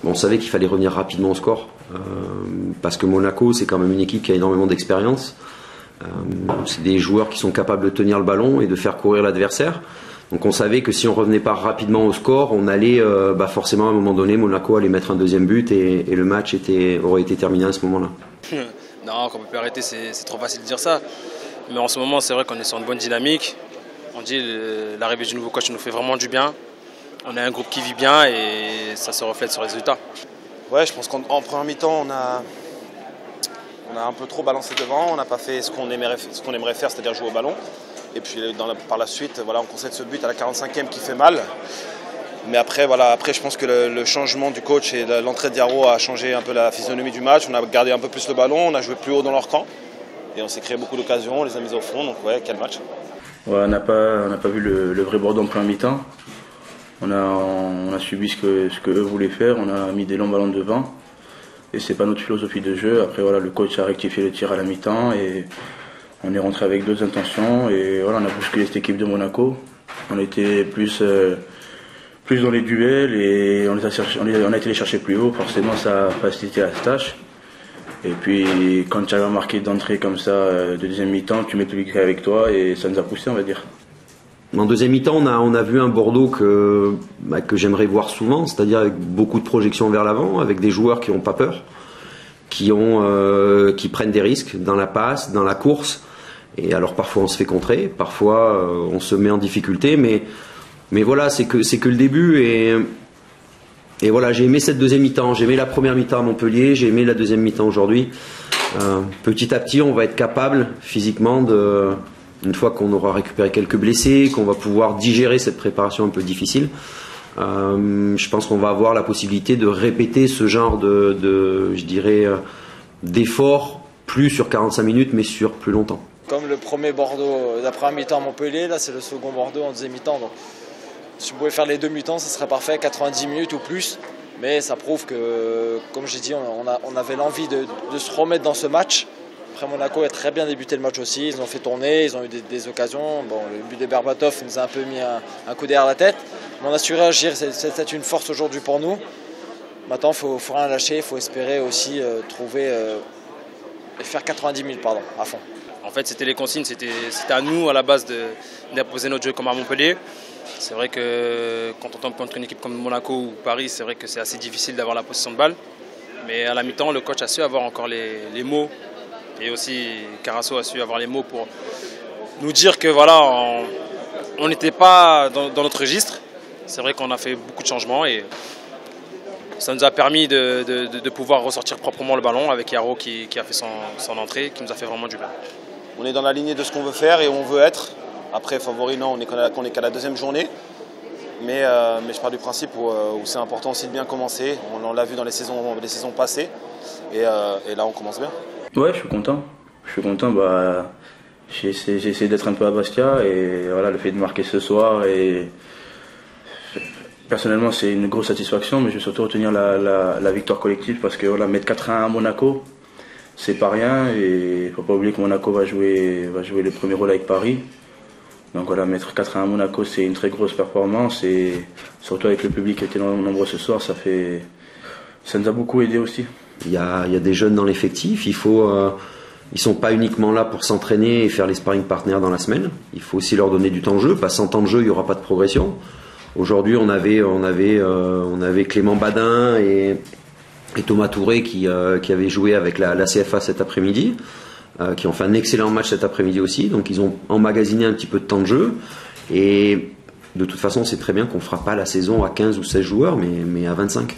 On savait qu'il fallait revenir rapidement au score, parce que Monaco, c'est quand même une équipe qui a énormément d'expérience. C'est des joueurs qui sont capables de tenir le ballon et de faire courir l'adversaire. Donc on savait que si on revenait pas rapidement au score, on allait forcément à un moment donné, Monaco allait mettre un deuxième but et le match aurait été terminé à ce moment-là. Non, qu'on peut plus arrêter, c'est trop facile de dire ça. Mais en ce moment, c'est vrai qu'on est sur une bonne dynamique. On dit l'arrivée du nouveau coach nous fait vraiment du bien. On a un groupe qui vit bien et ça se reflète sur les résultats. Ouais, je pense qu'en première mi-temps, on a un peu trop balancé devant. On n'a pas fait ce qu'on aimerait faire, c'est-à-dire jouer au ballon. Et puis par la suite, voilà, on concède ce but à la 45e qui fait mal. Mais après, je pense que le changement du coach et l'entrée de Diarra a changé un peu la physionomie du match. On a gardé un peu plus le ballon, on a joué plus haut dans leur camp. Et on s'est créé beaucoup d'occasions, on les a mis au fond. Donc ouais, quel match. Ouais, on n'a pas vu le vrai Bordeaux en première mi-temps. On a subi ce que eux voulaient faire, on a mis des longs ballons devant. Et c'est pas notre philosophie de jeu. Après voilà, le coach a rectifié le tir à la mi-temps et on est rentré avec deux intentions. Et voilà, on a bousculé cette équipe de Monaco. On était plus dans les duels et on a été les chercher plus haut. Forcément, ça a facilité la tâche. Et puis quand tu as marqué d'entrée comme ça de deuxième mi-temps, tu mets tout le public avec toi et ça nous a poussé, on va dire. En deuxième mi-temps, on a vu un Bordeaux que j'aimerais voir souvent, c'est-à-dire avec beaucoup de projections vers l'avant, avec des joueurs qui n'ont pas peur, qui prennent des risques dans la passe, dans la course. Et alors parfois on se fait contrer, parfois on se met en difficulté, mais voilà, c'est que le début. Et voilà, j'ai aimé cette deuxième mi-temps, j'ai aimé la première mi-temps à Montpellier, j'ai aimé la deuxième mi-temps aujourd'hui. Petit à petit, on va être capable physiquement une fois qu'on aura récupéré quelques blessés, qu'on va pouvoir digérer cette préparation un peu difficile, je pense qu'on va avoir la possibilité de répéter ce genre d'effort, plus sur 45 minutes, mais sur plus longtemps. Comme le premier Bordeaux, la première mi-temps à Montpellier, là c'est le second Bordeaux en deuxième mi-temps. Donc, si vous pouvez faire les deux mi-temps, ce serait parfait, 90 minutes ou plus. Mais ça prouve que, comme j'ai dit, on avait l'envie de se remettre dans ce match. Après, Monaco a très bien débuté le match aussi. Ils ont fait tourner, ils ont eu des occasions. Bon, le but de Berbatov nous a un peu mis un coup derrière la tête. Mais on a su réagir, c'est une force aujourd'hui pour nous. Maintenant, il faut rien lâcher, il faut espérer aussi trouver et faire 90 000 à fond. En fait, c'était les consignes, c'était à nous à la base d'imposer notre jeu comme à Montpellier. C'est vrai que quand on tombe contre une équipe comme Monaco ou Paris, c'est vrai que c'est assez difficile d'avoir la possession de balle. Mais à la mi-temps, le coach a su avoir encore les mots. Et aussi, Carasso a su avoir les mots pour nous dire que voilà, on n'était pas dans notre registre. C'est vrai qu'on a fait beaucoup de changements et ça nous a permis de pouvoir ressortir proprement le ballon avec Yaro qui a fait son entrée, qui nous a fait vraiment du bien. On est dans la lignée de ce qu'on veut faire et où on veut être. Après, favori, non, on n'est qu'à la deuxième journée. Mais je pars du principe où c'est important aussi de bien commencer. On l'a vu dans les saisons passées. Et là, on commence bien. Ouais, je suis content. J'ai essayé d'être un peu à Bastia et voilà, le fait de marquer ce soir. Et personnellement, c'est une grosse satisfaction, mais je vais surtout retenir la victoire collective parce que voilà, mettre 4-1 à Monaco, c'est pas rien. Et il ne faut pas oublier que Monaco va jouer le premier rôle avec Paris. Donc voilà, mettre 4-1 à Monaco, c'est une très grosse performance et surtout avec le public qui était nombreux ce soir, ça nous a beaucoup aidé aussi. Il y a des jeunes dans l'effectif, ils sont pas uniquement là pour s'entraîner et faire les sparring partners dans la semaine. Il faut aussi leur donner du temps de jeu, parce que sans temps de jeu, il n'y aura pas de progression. Aujourd'hui, on avait Clément Badin et Thomas Touré qui avaient joué avec la CFA cet après-midi, qui ont fait un excellent match cet après-midi aussi. Donc ils ont emmagasiné un petit peu de temps de jeu. Et de toute façon, c'est très bien qu'on ne fera pas la saison à 15 ou 16 joueurs, mais à 25.